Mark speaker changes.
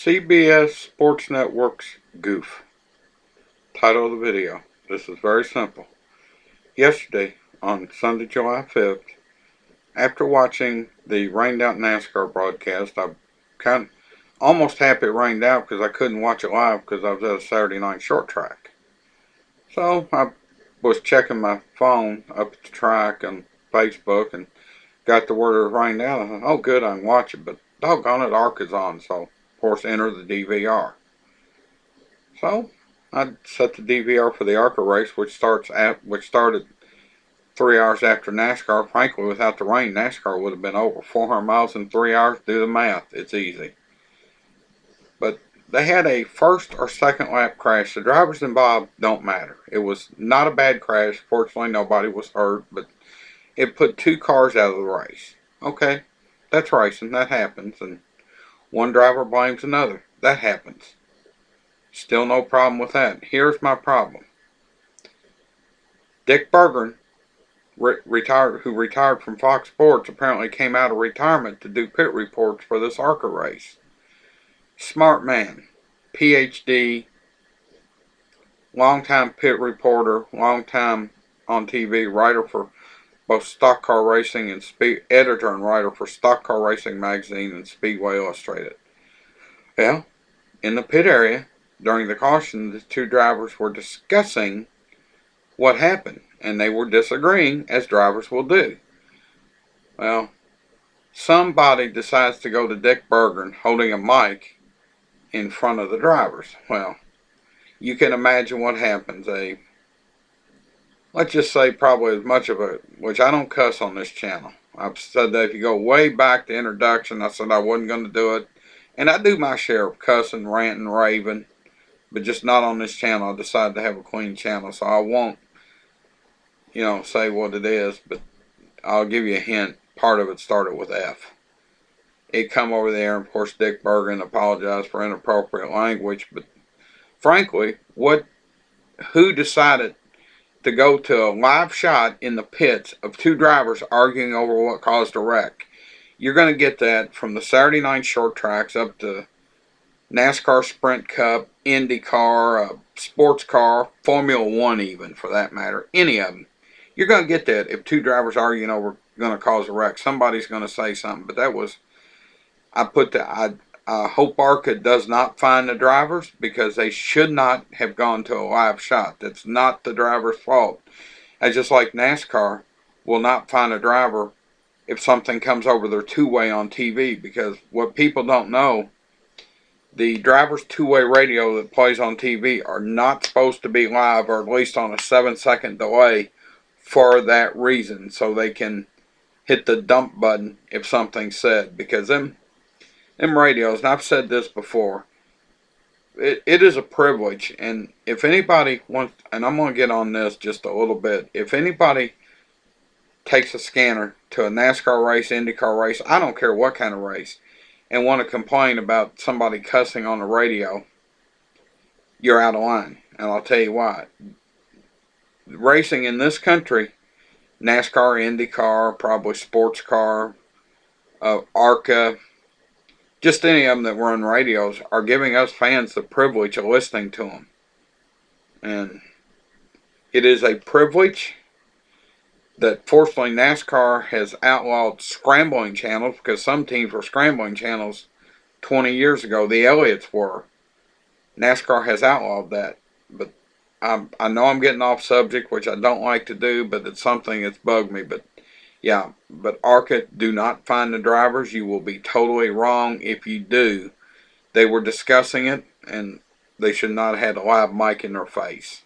Speaker 1: CBS Sports Network's Goof. Title of the video. This is very simple. Yesterday, on Sunday, July 5th, after watching the rained out NASCAR broadcast, I almost happy it rained out because I couldn't watch it live because I was at a Saturday night short track. So I was checking my phone up at the track on Facebook and got the word it rained out. I thought, oh good, I can watch it, but doggone it, ARCA's on, so of course enter the DVR. So I set the DVR for the ARCA race, which started 3 hours after NASCAR. Frankly, without the rain, NASCAR would have been over 400 miles in 3 hours. Do the math, it's easy. But they had a first or second lap crash. The drivers involved don't matter. It was not a bad crash. Fortunately, nobody was hurt, but it put two cars out of the race. Okay, that's racing. That happens. And one driver blames another. That happens. Still no problem with that. Here's my problem. Dick Berggren, who retired from Fox Sports, apparently came out of retirement to do pit reports for this ARCA race. Smart man. PhD. Longtime pit reporter. Longtime on TV. Writer for both Stock Car Racing and editor and writer for Stock Car Racing magazine and Speedway Illustrated. Well, in the pit area, during the caution, the two drivers were discussing what happened, and they were disagreeing, as drivers will do. Well, somebody decides to go to Dick Berggren holding a mic in front of the drivers. Well, you can imagine what happens. Let's just say probably as much of a, which I don't cuss on this channel. I've said that if you go way back to introduction, I said I wasn't going to do it. And I do my share of cussing, ranting, raving, but just not on this channel. I decided to have a clean channel, so I won't, say what it is, but I'll give you a hint. Part of it started with F. It come over there, and of course Dick Berggren apologized for inappropriate language, but frankly, who decided to go to a live shot in the pits of two drivers arguing over what caused a wreck? You're going to get that from the Saturday night short tracks up to NASCAR Sprint Cup, IndyCar, sports car, Formula One even for that matter, any of them. You're going to get that if two drivers arguing over going to cause a wreck. Somebody's going to say something, but that was, I hope ARCA does not fine the drivers because they should not have gone to a live shot. That's not the driver's fault. It's just like NASCAR will not fine a driver if something comes over their two-way on TV, because what people don't know, the driver's two-way radio that plays on TV are not supposed to be live, or at least on a 7-second delay for that reason, so they can hit the dump button if something's said, because them radios, and I've said this before, it is a privilege, and if anybody wants, and I'm going to get on this just a little bit, if anybody takes a scanner to a NASCAR race, IndyCar race, I don't care what kind of race, and want to complain about somebody cussing on the radio, you're out of line, and I'll tell you why. Racing in this country, NASCAR, IndyCar, probably sports car, ARCA, just any of them that run radios, are giving us fans the privilege of listening to them. And it is a privilege that fortunately NASCAR has outlawed scrambling channels, because some teams were scrambling channels 20 years ago. The Elliots were. NASCAR has outlawed that. But I know I'm getting off subject, which I don't like to do, but it's something that's bugged me. But yeah, but ARCA, do not fine the drivers. You will be totally wrong if you do. They were discussing it, and they should not have had a live mic in their face.